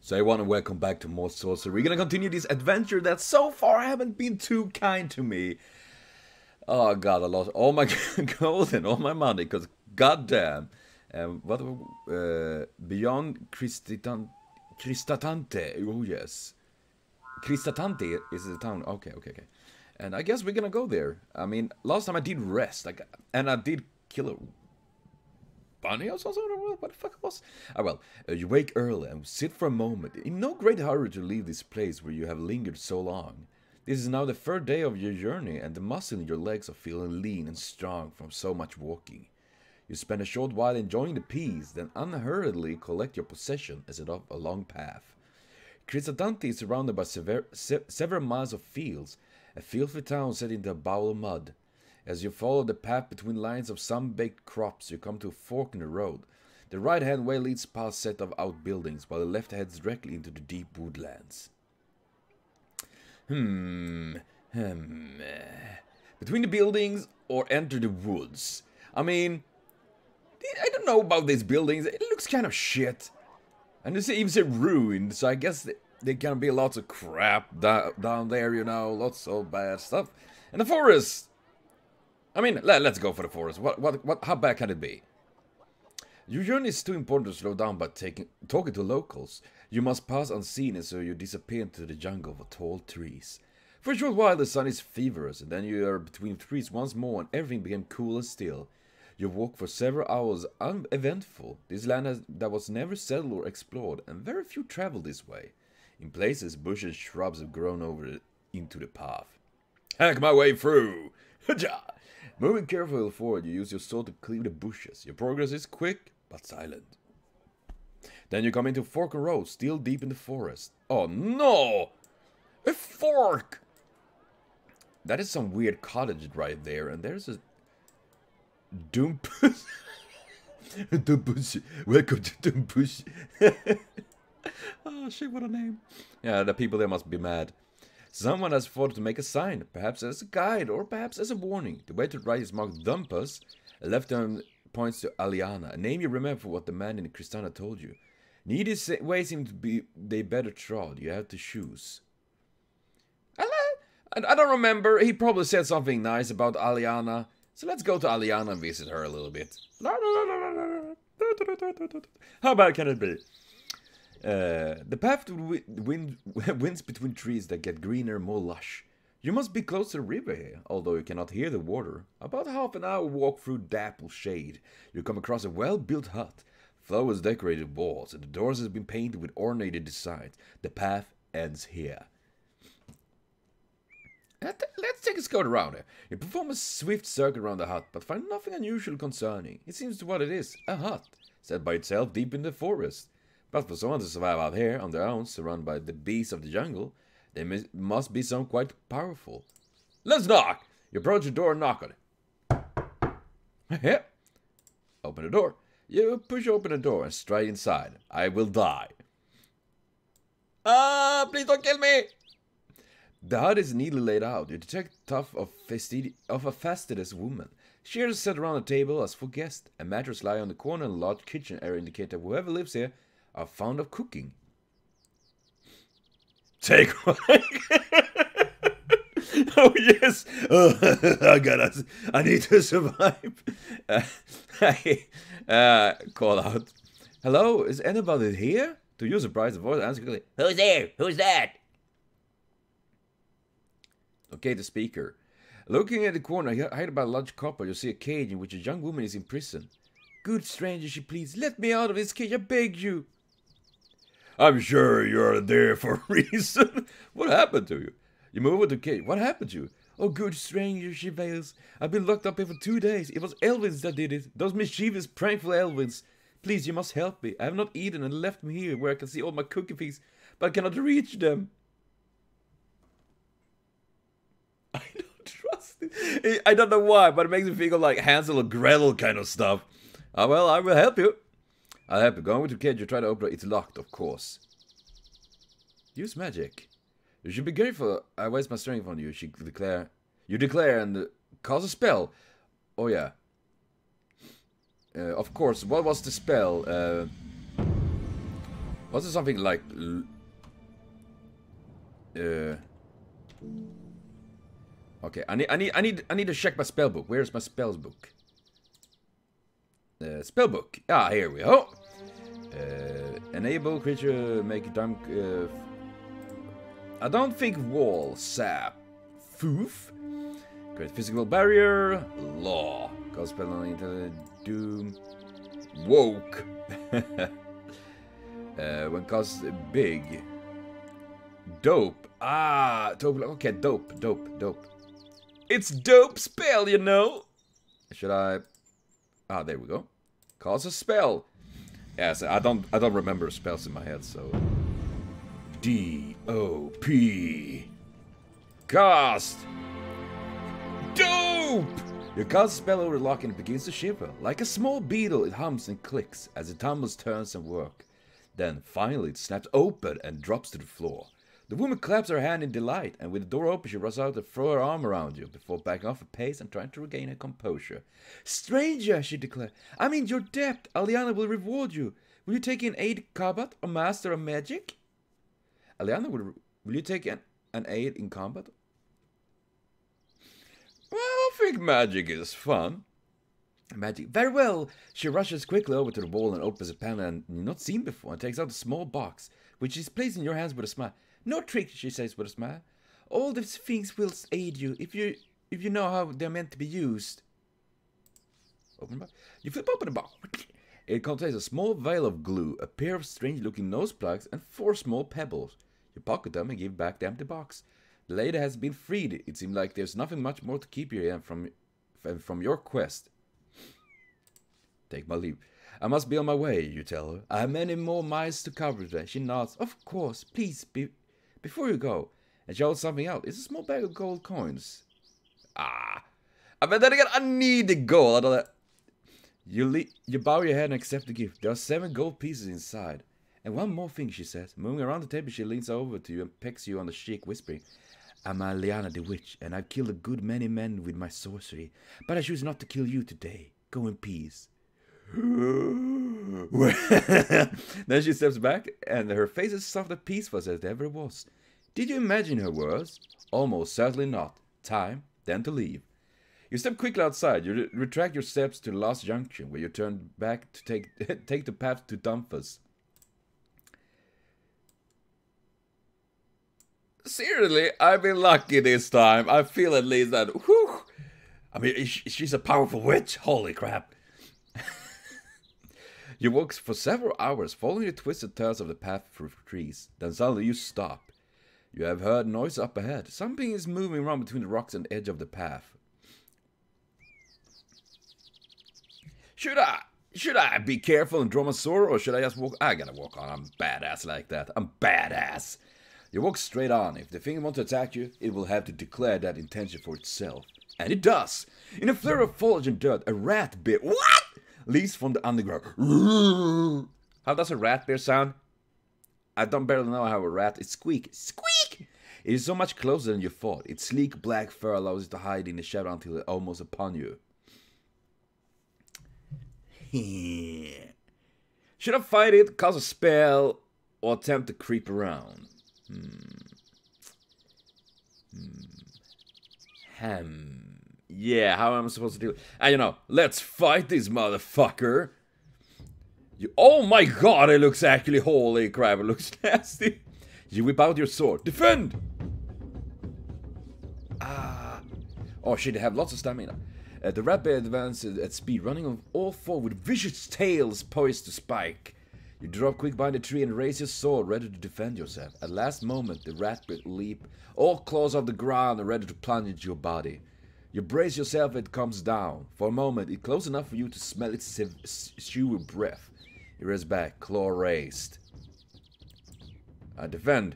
So I want to welcome back to more Sorcery. We're gonna continue this adventure that so far haven't been too kind to me. Oh god, I lost all my gold and all my money, because goddamn. Beyond Cristatante, oh yes. Cristatante is the town, okay. And I guess we're gonna go there. I mean, last time I did rest, and I did kill a bunny or something, what the fuck it was? You wake early and sit for a moment, in no great hurry to leave this place where you have lingered so long. This is now the third day of your journey, and the muscle in your legs are feeling lean and strong from so much walking. You spend a short while enjoying the peace, then unhurriedly collect your possession as it up a long path. Crisadante is surrounded by several miles of fields, a filthy town set into a bowl of mud. As you follow the path between lines of sun-baked crops, you come to a fork in the road. The right-hand way leads past a set of outbuildings, while the left heads directly into the deep woodlands. Between the buildings or enter the woods. I mean, I don't know about these buildings. It looks kind of shit. And they even say ruined, so I guess there can be lots of crap down there, you know. Lots of bad stuff. And the forest. I mean, let's go for the forest. How bad can it be? Your journey is too important to slow down by talking to locals. You must pass unseen, and so you disappear into the jungle of tall trees. For a short while the sun is feverish, and then you are between trees once more, and everything became cool and still. You walk for several hours uneventful. This land that was never settled or explored, and very few travel this way. In places, bushes and shrubs have grown into the path. Hack my way through! Haja! Moving carefully forward, you use your sword to cleave the bushes. Your progress is quick, but silent. Then you come into a fork and road, still deep in the forest. Oh no! A fork! That is some weird cottage right there, and there's a Dumpus. Dumpus. Welcome to Dumpus. Oh shit, what a name. Yeah, the people there must be mad. Someone has thought to make a sign, perhaps as a guide, or perhaps as a warning. The way to the right is marked Dumpus. A left turn points to Aliana, a name you remember for what the man in the Cristana told you. Neither way seem to be they better trod. You have to choose. I don't remember. He probably said something nice about Aliana. So let's go to Aliana and visit her a little bit. How bad can it be? The path to winds between trees that get greener, more lush. You must be close to the river here, although you cannot hear the water. About half an hour walk through dapple shade. You come across a well-built hut. Flowers-decorated walls, and the doors have been painted with ornated designs. The path ends here. Let's take a scout around here. You perform a swift circuit around the hut, but find nothing unusual concerning. It seems to what it is, a hut, set by itself deep in the forest. But for someone to survive out here on their own, surrounded by the beasts of the jungle, they must be some quite powerful. Let's knock! You approach the door and knock on it. Open the door. You push open the door and stride inside. I will die. Please don't kill me! The hut is neatly laid out. You detect tuft of a fastidious woman. Chairs set around the table as for guests. A mattress lie on the corner and a large kitchen area indicate that whoever lives here are fond of cooking. Take one. Oh yes! I need to survive. Call out. Hello, is anybody here? To your surprise, the voice answers quickly. Who's there? Who's that? Okay, the speaker. Looking at the corner, hidden by a large copper, you see a cage in which a young woman is in prison. Good stranger, she pleads, let me out of this cage, I beg you. I'm sure you're there for a reason. What happened to you? You move over to the cage. What happened to you? Oh, good stranger, she wails. I've been locked up here for 2 days. It was Elvins that did it. Those mischievous, prankful Elvins. Please, you must help me. I have not eaten and left me here where I can see all my cooking things, but I cannot reach them. I don't trust it. I don't know why, but it makes me think of like Hansel and Gretel kind of stuff. Oh, well, I will help you. I'll help you. Go over to the cage. You try to open it. It's locked, of course. Use magic. You should be careful. I waste my strength on you. You declare and cast a spell. Oh, yeah. Of course. What was the spell? Was it something like... Okay, I need to check my spell book. Where's my spells book? Spell book. Ah, here we go. Enable creature make time. I don't think wall sap. Foof. Create physical barrier. Law. Cause spell on intelligent doom. Woke. When cause big. Dope. Ah, dope. Okay, dope. It's dope spell, you know. Should I? Ah, there we go. Cause a spell. Yes, I don't remember spells in my head, so. D-O-P. Cast. Dope. You cast a spell over the lock and it begins to shiver. Like a small beetle, it hums and clicks as it tumbles, turns, and works. Then, finally, it snaps open and drops to the floor. The woman claps her hand in delight, and with the door open, she rushes out to throw her arm around you, before backing off a pace and trying to regain her composure. Stranger, she declared, I'm in your debt. Aliana will reward you. Will you take an aid combat or master of magic? Aliana, will you take an aid in combat? Well, I think magic is fun. Magic. Very well. She rushes quickly over to the wall and opens a panel and not seen before and takes out a small box, which is placed in your hands with a smile. No trick, she says with a smile. All these things will aid you if you know how they're meant to be used. Open the box. You flip open the box. It contains a small vial of glue, a pair of strange-looking nose plugs, and 4 small pebbles. You pocket them and give back the empty box. The lady has been freed. It seems like there's nothing much more to keep you here from your quest. Take my leave. I must be on my way, you tell her. I have many more miles to cover today. She nods. Of course, please, before you go. And she holds something out. It's a small bag of gold coins. Ah. But then again, I need the gold. You bow your head and accept the gift. There are 7 gold pieces inside. And one more thing, she says. Moving around the table, she leans over to you and pecks you on the cheek, whispering, I'm Aliana the Witch, and I've killed a good many men with my sorcery. But I choose not to kill you today. Go in peace. Then she steps back, and her face is soft and peaceful as it ever was. Did you imagine her words? Almost certainly not. Time, then to leave. You step quickly outside. You retract your steps to the last junction, where you turn back to take the path to Dumfus. Seriously, I've been lucky this time. I feel at least that. Whew, I mean, she's a powerful witch. Holy crap. You walk for several hours, following the twisted turns of the path through trees. Then suddenly you stop. You have heard noise up ahead. Something is moving around between the rocks and the edge of the path. Should I be careful and draw my sword, or should I just walk? I gotta walk on. I'm badass like that. I'm badass. You walk straight on. If the thing wants to attack you, it will have to declare that intention for itself. And it does. In a flurry of foliage and dirt, a rat bit. What? Leaves from the underground. How does a rat bear sound? I don't barely know how a rat is squeak. Squeak! It is so much closer than you thought. Its sleek black fur allows it to hide in the shadow until it's almost upon you. Should I fight it, cast a spell, or attempt to creep around? Yeah, how am I supposed to do it? And you know, let's fight this motherfucker. Oh my god, it looks actually, holy crap, it looks nasty. You whip out your sword. Defend! Ah. Oh shit, they have lots of stamina. The rat bear advances at speed, running on all 4 with vicious tails poised to spike. You drop quick behind a tree and raise your sword, ready to defend yourself. At last moment, the rat bear leap, all claws off the ground and ready to plunge into your body. You brace yourself as it comes down. For a moment, it's close enough for you to smell its chewy breath. You raise back, claw raised. I defend.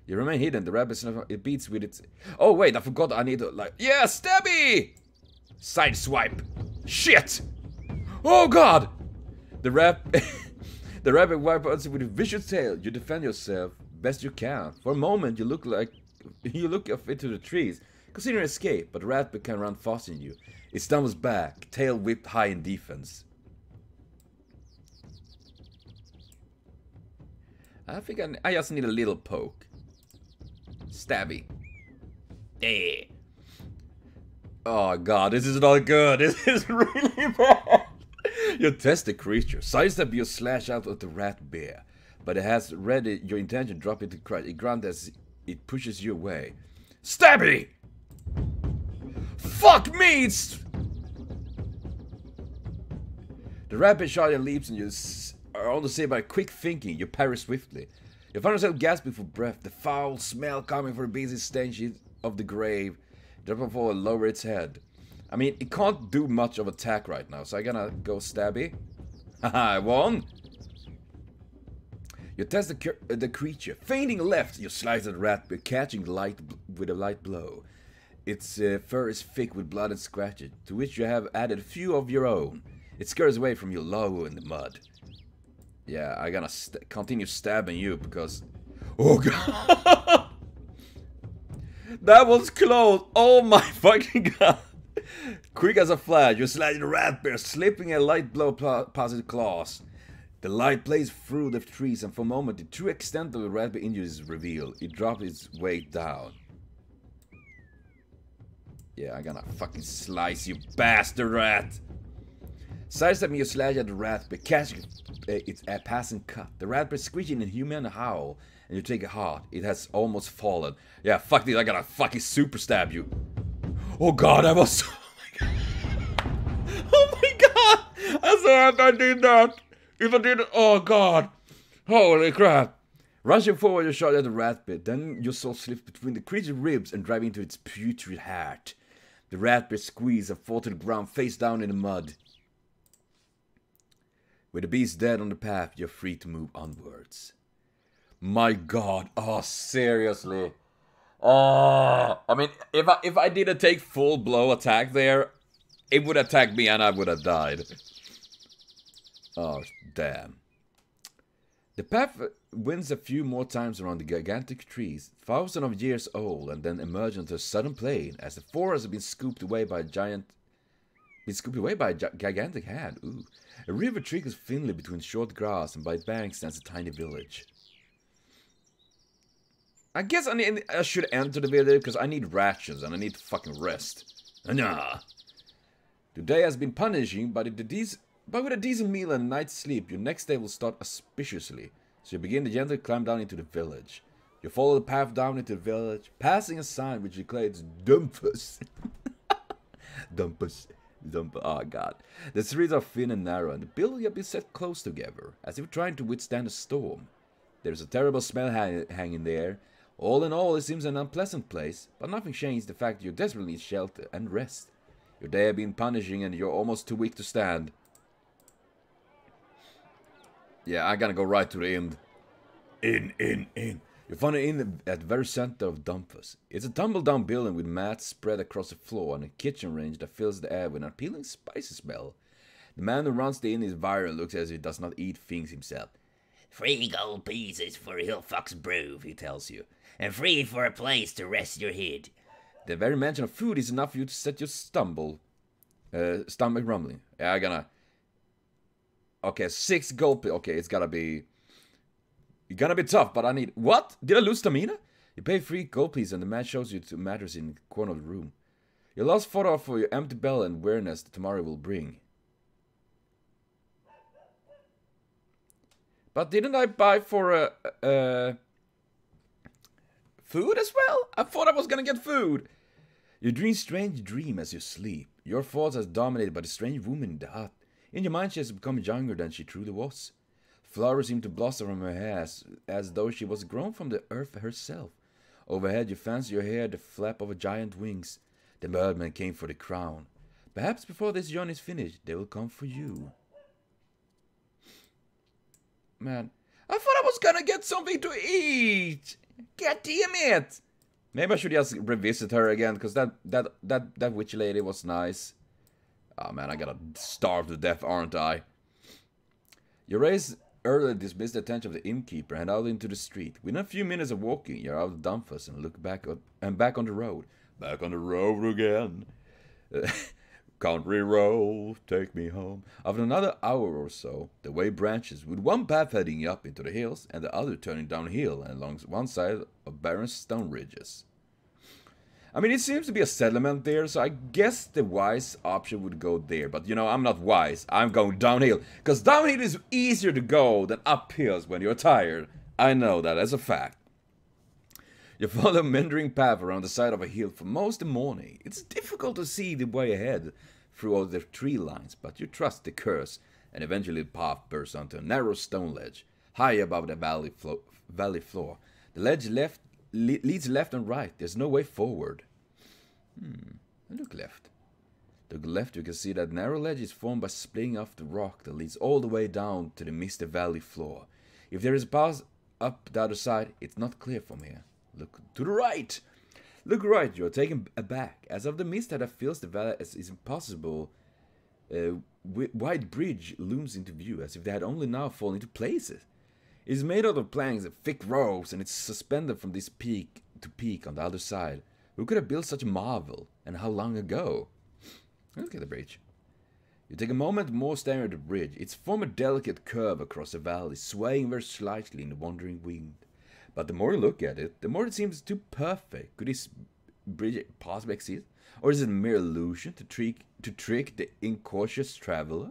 You remain hidden. The rabbit it beats with its. Oh wait, I forgot. I need to like. Yeah, stabby. Side swipe. Shit. Oh god. The rabbit wipes with a vicious tail. You defend yourself best you can. For a moment, you look off into the trees, considering escape, but the rat can run faster than you. It stumbles back, tail whipped high in defense. I think I just need a little poke. Stabby. Eh. Oh god, this is not good. This is really bad. You test the creature. Sidestep your slash out at the rat bear. But it has read your intention, drop it to crush. It grunts as it pushes you away. Stabby! Fuck me! The rat bear shot and leaps and you are on the save by quick thinking. You parry swiftly. You find yourself gasping for breath. The foul smell coming from the beast's stench of the grave. Drop and fall and lower its head. I mean, it can't do much of attack right now, so I'm gonna go stabby. Haha, I won! You test the creature. Fainting left, you slice at the rat, but catching light with a light blow. Its fur is thick with blood and scratches, to which you have added a few of your own. It scurries away from your logo in the mud. Yeah, I'm gonna continue stabbing you because... Oh god! That was close! Oh my fucking god! Quick as a flash, you slash the rat bear, slipping a light blow past its claws. The light plays through the trees, and for a moment, the true extent of the rat bear injury is revealed. It drops its weight down. Yeah, I'm gonna fucking slice you, bastard rat! Sidestep me, you slash at the rat bear, catching its passing cut. The rat bear screeching in a human howl, and you take a heart. It has almost fallen. Yeah, fuck this, I gotta fucking super stab you. Oh god, I was so... Oh my god! I thought I did that! If I did it... Oh god! Holy crap! Rushing forward, you shot at the rat bear. Then your soul slips between the creature's ribs and drive into its putrid heart. The rat bear squeezes and falls to the ground face down in the mud. With the beast dead on the path, you're free to move onwards. My god, oh seriously. Oh, I mean, if I didn't take full blow attack there, it would attack me and I would have died. Oh, damn. The path winds a few more times around the gigantic trees, thousands of years old, and then emerge onto a sudden plain as the forest has been scooped away by a gigantic hand. Ooh. A river trickles thinly between short grass, and by its banks stands a tiny village. I guess I should enter the village because I need rations and I need to fucking rest. Nah. Today has been punishing, but with a decent meal and a night's sleep, your next day will start auspiciously. So you begin to gently climb down into the village. You follow the path down into the village, passing a sign which declares Dumpus. Dumpus. Oh god. The streets are thin and narrow, and the buildings have been set close together, as if trying to withstand a storm. There's a terrible smell hanging there. All in all, it seems an unpleasant place, but nothing changed the fact that you desperately need shelter and rest. Your day has been punishing, and you're almost too weak to stand. Yeah, I'm gonna go right to the end. In. You find an inn at the very center of Dumpus. It's a tumble-down building with mats spread across the floor and a kitchen range that fills the air with an appealing spicy smell. The man who runs the inn is viral and looks as if he does not eat things himself. 3 gold pieces for a Hillfox brew, he tells you, and 3 for a place to rest your head. The very mention of food is enough for you to set your stomach rumbling. Yeah, I'm gonna... Okay, 6 gold pieces. Okay, it's gonna be tough, but I need... What? Did I lose stamina? You pay 3 gold pieces and the man shows you 2 matters in the corner of the room. Your last photo for your empty belly and weariness that tomorrow will bring. But didn't I buy for food as well? I thought I was gonna get food. You dream strange dream as you sleep. Your thoughts are dominated by the strange woman in the hut. In your mind she has become younger than she truly was. Flowers seem to blossom from her hair as though she was grown from the earth herself. Overhead you fancy your hair the flap of a giant wings. The birdman came for the crown. Perhaps before this journey is finished, they will come for you. Man, I thought I was gonna get something to eat! God damn it! Maybe I should just revisit her again, because that witch lady was nice. Oh man, I gotta starve to death, aren't I? Your race earlier dismissed the attention of the innkeeper and out into the street. Within a few minutes of walking, you're out of Dumpus and look back on the road. Back on the road again. Country road, take me home. After another hour or so, the way branches, with one path heading up into the hills and the other turning downhill and along one side of barren stone ridges. I mean, it seems to be a settlement there, so I guess the wise option would go there. But, you know, I'm not wise. I'm going downhill. Because downhill is easier to go than uphills when you're tired. I know that as a fact. You follow a meandering path around the side of a hill for most of the morning. It's difficult to see the way ahead through all the tree lines, but you trust the curse, and eventually the path bursts onto a narrow stone ledge, high above the valley floor. The ledge leads left and right. There's no way forward. Look left. Look left, you can see that narrow ledge is formed by splitting off the rock that leads all the way down to the misty valley floor. If there is a path up the other side, it's not clear from here. Look to the right! Look right, you're taken aback. As of the mist that fills the valley as is impossible, wide bridge looms into view, as if they had only now fallen into places. It is made out of planks and thick ropes, and it's suspended from this peak to peak on the other side. Who could have built such a marvel, and how long ago? Look at the bridge. You take a moment more staring at the bridge. It's formed a delicate curve across the valley, swaying very slightly in the wandering wind. But the more you look at it, the more it seems too perfect. Could this bridge possibly exist? Or is it a mere illusion to trick the incautious traveler?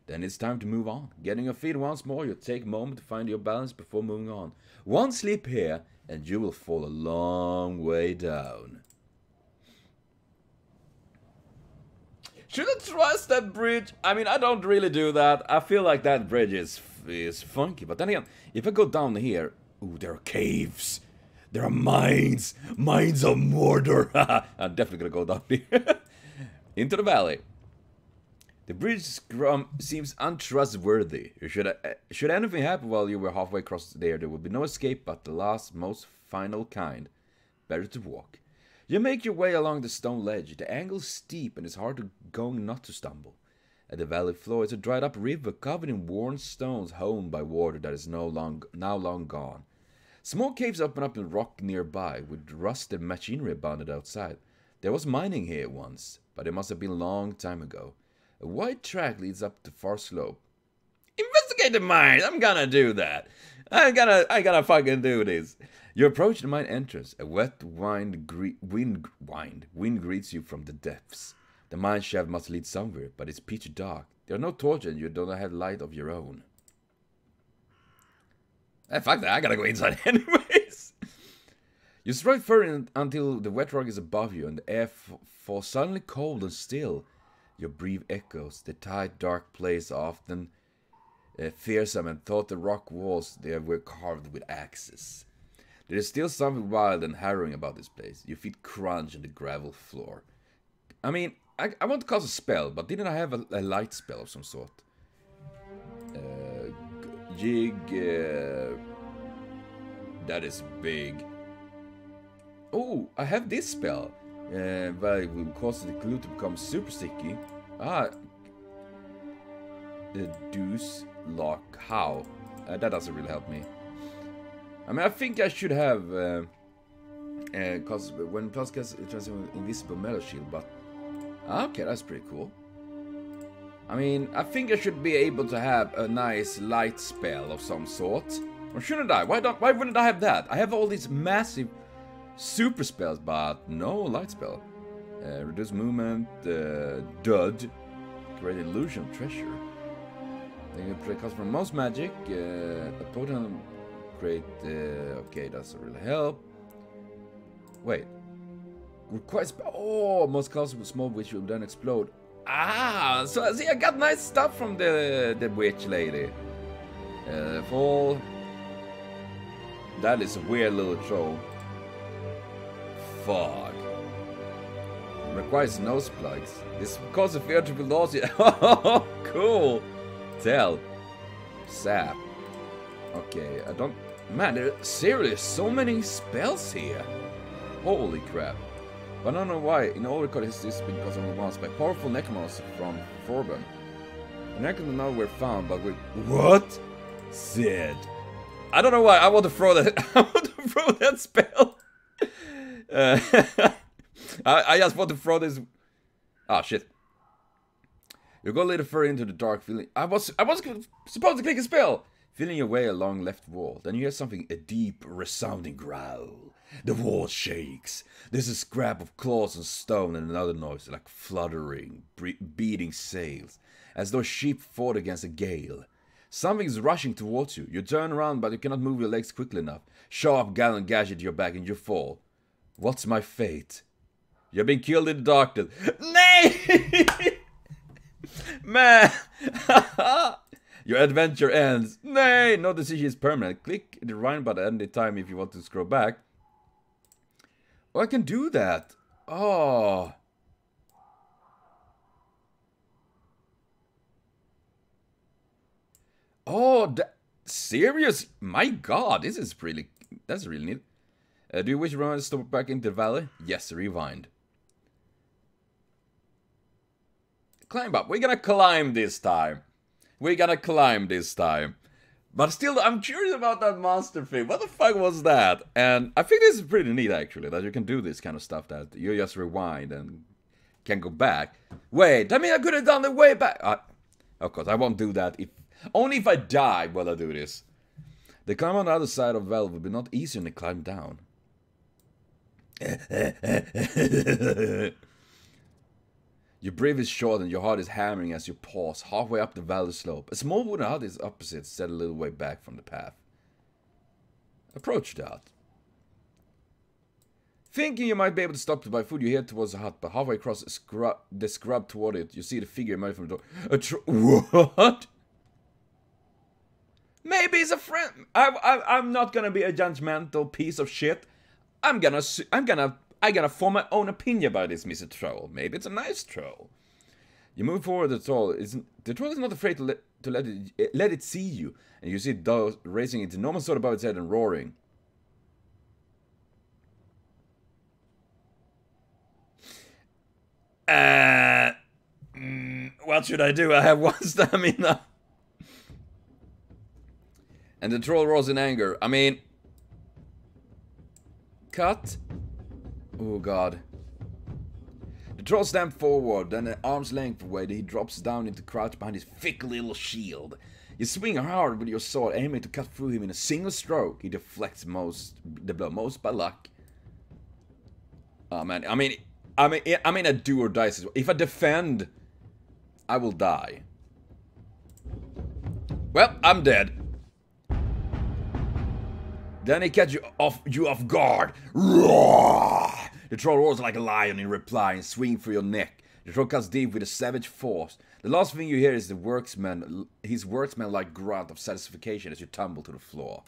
Then it's time to move on. Getting your feet once more, you take a moment to find your balance before moving on. One slip here, and you will fall a long way down. Should I trust that bridge? I mean, I don't really do that. I feel like that bridge is funky. But then again, if I go down here... Ooh, there are caves. There are mines. Mines of Mordor. I'm definitely gonna go down here. Into the valley. The bridge seems untrustworthy. Should anything happen while you were halfway across there would be no escape but the last, most final kind. Better to walk. You make your way along the stone ledge. The angle is steep and it's hard going not to stumble. At the valley floor is a dried up river covered in worn stones honed by water that is now long gone. Small caves open up in rock nearby with rusted machinery abandoned outside. There was mining here once, but it must have been a long time ago. A wide track leads up the far slope. Investigate the mine! I'm gonna do that! I gotta fucking do this! You approach the mine entrance. A wet wind greets you from the depths. The mine shaft must lead somewhere, but it's pitch dark. There are no torches and you don't have light of your own. Fuck that, I gotta go inside anyways. You strike further until the wet rock is above you and the air falls suddenly cold and still. Your breath echoes. The tight, dark place often fearsome and thought the rock walls there were carved with axes. There is still something wild and harrowing about this place. Your feet crunch on the gravel floor. I mean, I want to cast a spell, but didn't I have a light spell of some sort? Jig... that is big. Oh, I have this spell. But it will cause the glue to become super sticky. The deuce lock. How? That doesn't really help me. I mean, I think I should have... because when plus gets it turns into invisible metal shield, but... Okay, that's pretty cool. I mean, I think I should be able to have a nice light spell of some sort. Or shouldn't I? Why wouldn't I have that? I have all these massive super spells, but no light spell. Reduce movement, dud. Create illusion of treasure. Then you play cost from most magic. A potent create... okay, that doesn't really help. Wait. Requires... Oh, most cost with small witch will then explode. Ah, so see, I got nice stuff from the witch lady. Fall. That is a weird little troll. Fog. Requires nose plugs. This causes fear to be lost. Oh, cool. Tell. Sap. Okay, I don't... Man, there are seriously so many spells here. Holy crap. But I don't know why. In all record history, it's been caused only once by powerful necromancer from Forbin. The necromancer now were found, but we... What? Sid. I don't know why. I want to throw that. I want to throw that spell. I just want to throw this. Oh shit. You go a little further into the dark, feeling... I was supposed to click a spell! Feeling your way along left wall. Then you hear something, a deep, resounding growl. The wall shakes. There's a scrap of claws and stone and another noise, like fluttering, beating sails. As though sheep fought against a gale. Something is rushing towards you. You turn around, but you cannot move your legs quickly enough. Sharp gallant gash at your back and you fall. What's my fate? You've been killed in the darkness. Nay! Man! Your adventure ends. Nay! No decision is permanent. Click the right button at any time if you want to scroll back. Oh, I can do that. Oh. Oh, serious? My god, this is really... That's really neat. Do you wish to run stop back into the valley? Yes, rewind. Climb up. We're gonna climb this time. We're gonna climb this time. But still, I'm curious about that monster thing. What the fuck was that? And I think this is pretty neat, actually, that you can do this kind of stuff, that you just rewind and can go back. Wait, I mean, I could have done the way back. Of course, I won't do that. Only if I die will I do this. The climb on the other side of the valve will be not easier than the climb down. Your breath is short and your heart is hammering as you pause halfway up the valley slope. A small wooden hut is opposite, set a little way back from the path. Approach the hut. Thinking you might be able to stop to buy food, you head towards the hut, but halfway across the scrub toward it, you see the figure emerge from the door. What? Maybe he's a friend. I'm not gonna be a judgmental piece of shit. I'm gonna form my own opinion about this, Mr. Troll. Maybe it's a nice troll. You move forward. The troll is not afraid to let it see you, and you see it raising its enormous sword above its head and roaring. What should I do? I have one stamina. And the troll roars in anger. I mean, cut. Oh god. The troll stamped forward, then an arm's length away, he drops down into crouch behind his thick little shield. You swing hard with your sword, aiming to cut through him in a single stroke. He deflects the blow, most by luck. Oh man, I mean a do or die situation. If I defend, I will die. Well, I'm dead. Then he catches you off guard. Roar! The troll roars like a lion in reply and swings for your neck. The troll cuts deep with a savage force. The last thing you hear is his worksman-like grunt of satisfaction as you tumble to the floor.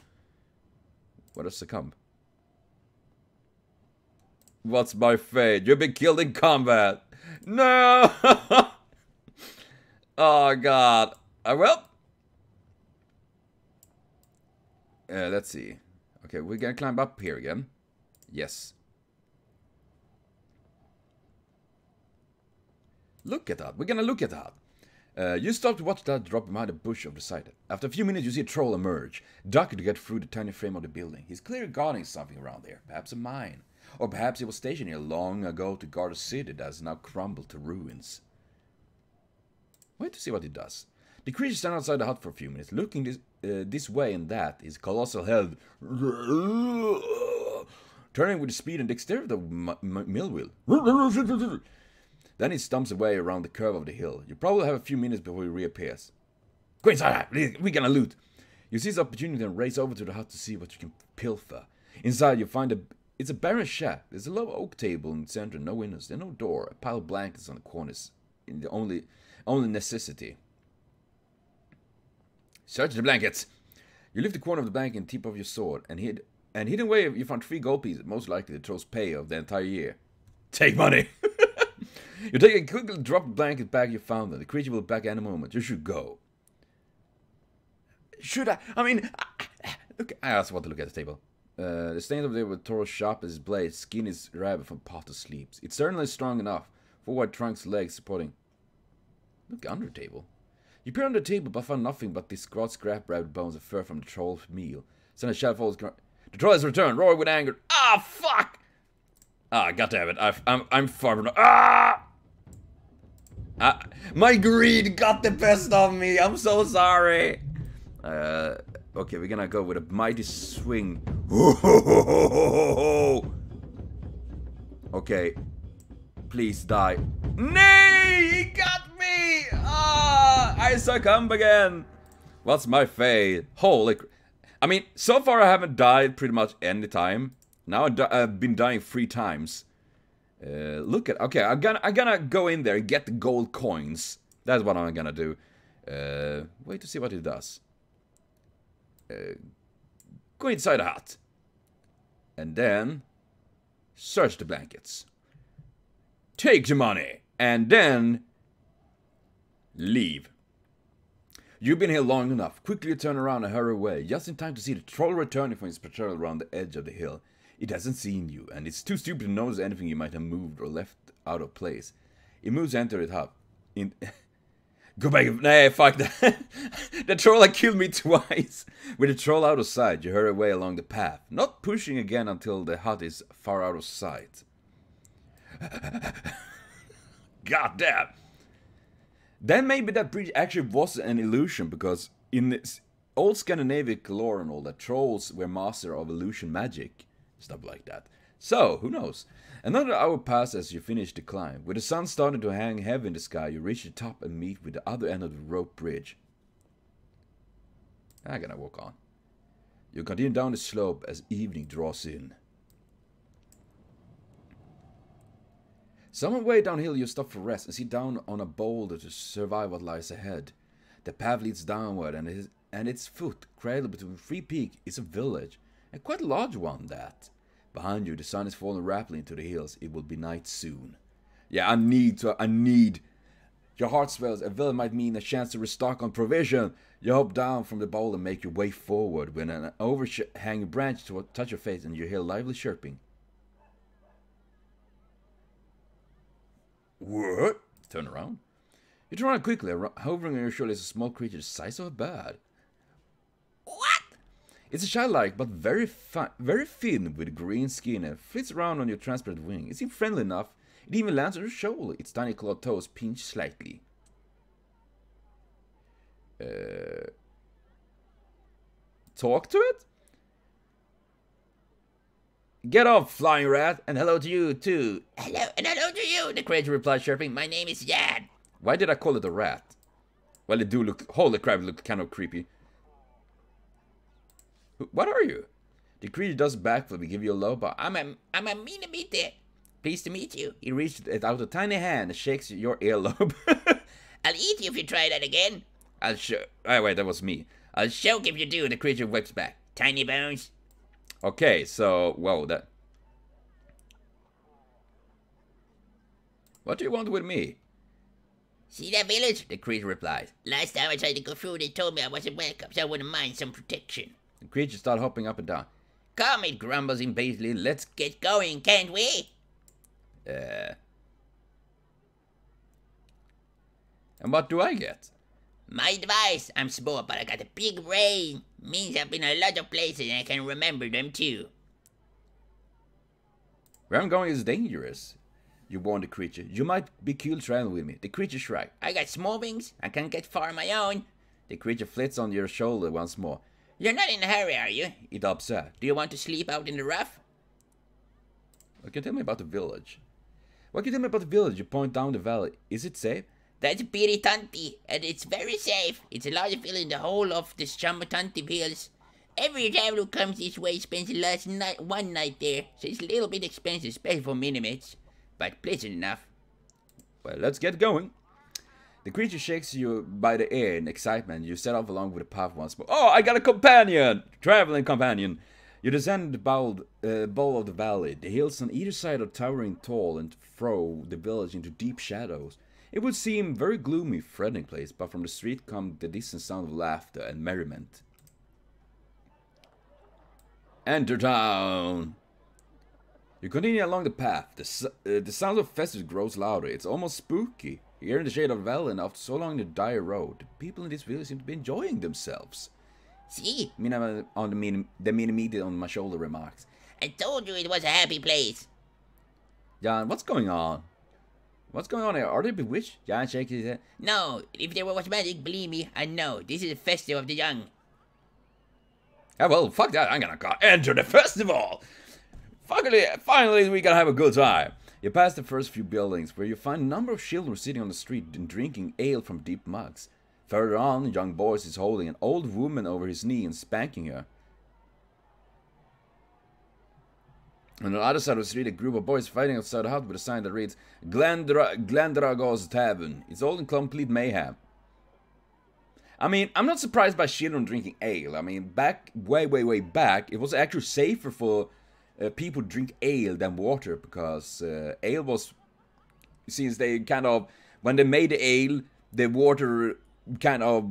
What has succumbed? What's my fate? You've been killed in combat. No! Oh god. Well. Let's see. Okay, we're gonna climb up here again. Yes. Look at that. We're gonna look at that. You stop to watch that drop behind a bush of the side. After a few minutes, you see a troll emerge, ducking to get through the tiny frame of the building. He's clearly guarding something around there. Perhaps a mine. Or perhaps he was stationed here long ago to guard a city that has now crumbled to ruins. Wait to see what he does. The creature stands outside the hut for a few minutes, looking this way and that, his colossal head turning with the speed and dexterity of a mill wheel. Then he stumps away around the curve of the hill. You probably have a few minutes before he reappears. Go inside, we're gonna loot. You seize the opportunity and race over to the hut to see what you can pilfer. Inside you find it's a barren shack. There's a low oak table in the center, no windows, there's no door. A pile of blankets on the corners, in the only necessity. Search the blankets. You lift the corner of the blanket and tip off your sword, and hidden away you found 3 gold pieces, most likely the troll's pay of the entire year. Take money. You take a quick drop the blanket bag you found them. The creature will be back any moment. You should go. Should I? I mean, look. I also want to look at the table. The stains of the table tore sharp as his blade. Skin is rabbit from pot to sleeps. It's certainly strong enough. 4 wide trunks, legs supporting. Look under the table. You peer under the table but find nothing but this scrap rabbit bones and fur from the troll's meal. Send a shadow falls. The troll has returned, roaring with anger. Ah, fuck! Ah, goddammit. I'm far from. Ah! My greed got the best of me. I'm so sorry. Okay, we're gonna go with a mighty swing. Okay, please die. Nay, he got me. I succumb again. What's my fate? Holy. I mean, so far I haven't died pretty much any time. Now I've been dying 3 times. Look at. Okay, I'm gonna go in there and get the gold coins. That's what I'm gonna do. Wait to see what it does. Go inside the hut. And then search the blankets. Take the money. And then leave. You've been here long enough. Quickly turn around and hurry away. Just in time to see the troll returning from his patrol around the edge of the hill. It hasn't seen you, and it's too stupid to notice anything you might have moved or left out of place. It moves to enter the hut. Go back. Nah, fuck that. The troll had killed me twice. With the troll out of sight, you hurry away along the path, not pushing again until the hut is far out of sight. God damn. Then maybe that bridge actually was an illusion, because in this old Scandinavian lore and all that, trolls were master of illusion magic. Stuff like that. So, who knows? Another hour passed as you finish the climb. With the sun starting to hang heavy in the sky, you reach the top and meet with the other end of the rope bridge. I'm gonna walk on. You continue down the slope as evening draws in. Some way downhill you stop for rest and sit down on a boulder to survive what lies ahead. The path leads downward, and its foot, cradled between 3 peaks, is a village. And quite a large one, that. Behind you, the sun is falling rapidly into the hills. It will be night soon. Yeah, I need. Your heart swells. A village might mean a chance to restock on provision. You hop down from the boulder and make your way forward when an overhanging branch to touch your face and you hear lively chirping. What? Turn around. You turn around quickly. Hovering on your shoulder is a small creature the size of a bird. What? It's a childlike, but very thin with green skin and flits around on your transparent wing. It seems friendly enough. It even lands on your shoulder. Its tiny clawed toes pinch slightly. Talk to it? Get off, flying rat, and hello to you, too. Hello, and hello to you, the creature replied, chirping. My name is Jan. Why did I call it a rat? Well, it do look... Holy crap, it looked kind of creepy. What are you? The creature does a backflip and give you a low bow. I'm a Minamite. Pleased to meet you. He reached it out a tiny hand and shakes your earlobe. I'll eat you if you try that again. I'll show... Oh, wait, that was me. I'll choke if you do, the creature whips back. Tiny bones. Okay, so... Whoa, that... What do you want with me? See that village? The creature replies. Last time I tried to go through, they told me I wasn't welcome, so I wouldn't mind some protection. The creature started hopping up and down. Come, it grumbles impatiently. Let's get going, can't we? And what do I get? My advice. I'm small, but I got a big brain. Means I've been a lot of places and I can remember them too. Where I'm going is dangerous. You warn the creature. You might be cool traveling with me. The creature shrugs. I got small wings. I can't get far on my own. The creature flits on your shoulder once more. You're not in a hurry, are you? It upset. Do you want to sleep out in the rough? What can you tell me about the village? What can you tell me about the village? You point down the valley. Is it safe? That's Piritanti, and it's very safe. It's the largest village in the whole of the Chambatanti Hills. Every traveler who comes this way spends one night there, so it's a little bit expensive, especially for minimates, but pleasant enough. Well, let's get going. The creature shakes you by the ear in excitement. You set off along with the path once more. Oh, I got a companion! Traveling companion. You descend the bowl of the valley. The hills on either side are towering tall and throw the village into deep shadows. It would seem a very gloomy, threatening place, but from the street come the distant sound of laughter and merriment. Enter town! You continue along the path. The sound of festivity grows louder. It's almost spooky. Here in the shade of the valley and after so long in the dire road, the people in this village seem to be enjoying themselves. See? Mina on the Minamite on my shoulder remarks. I told you it was a happy place. Jan, what's going on? What's going on here? Are they bewitched? Jan shakes his head. No, if there was magic, believe me, I know. This is a festival of the young. Yeah, well, fuck that. I'm gonna enter the festival. Finally, we gonna have a good time. You pass the first few buildings, where you find a number of children sitting on the street and drinking ale from deep mugs. Further on, a young boy is holding an old woman over his knee and spanking her. On the other side of the street, a group of boys fighting outside a hut with a sign that reads Glendrago's Tavern. It's all in complete mayhem. I mean, I'm not surprised by children drinking ale. I mean, way back, it was actually safer for people to drink ale than water, because ale was, since they kind of, when they made the ale, the water kind of,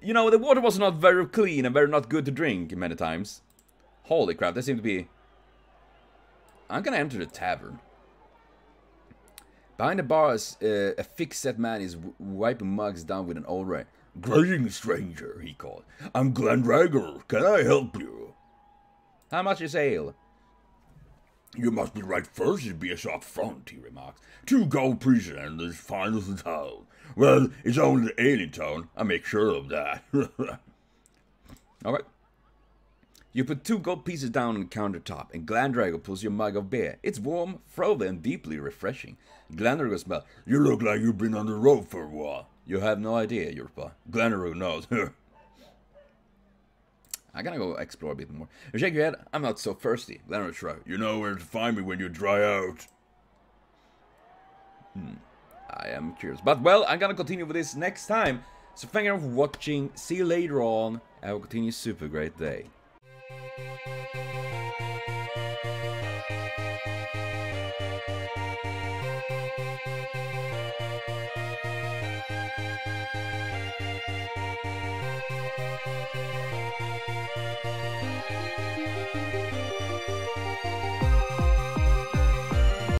you know, the water was not very clean and very not good to drink many times. Holy crap, that seemed to be... I'm gonna enter the tavern. Behind the bar, a thick-set man is wiping mugs down with an old ray. "Greetings, stranger," he called. "I'm Glendrago. Can I help you?" "How much is ale?" "You must be right first to be a shop front," he remarks. "2 gold pieces and as fine as the town." "Well, it's only the ale in town. I make sure of that." Alright. You put 2 gold pieces down on the countertop, and Glendrago pulls your mug of beer. It's warm, frothy, and deeply refreshing. Glendrago smells. "You look like you've been on the road for a while." "You have no idea," you reply. "Glendrago knows." I'm gonna go explore a bit more. You shake your head. "I'm not so thirsty." Glendrago shrugs. "You know where to find me when you dry out." I am curious. But, well, I'm gonna continue with this next time. So thank you for watching. See you later on. Have a continue super great day.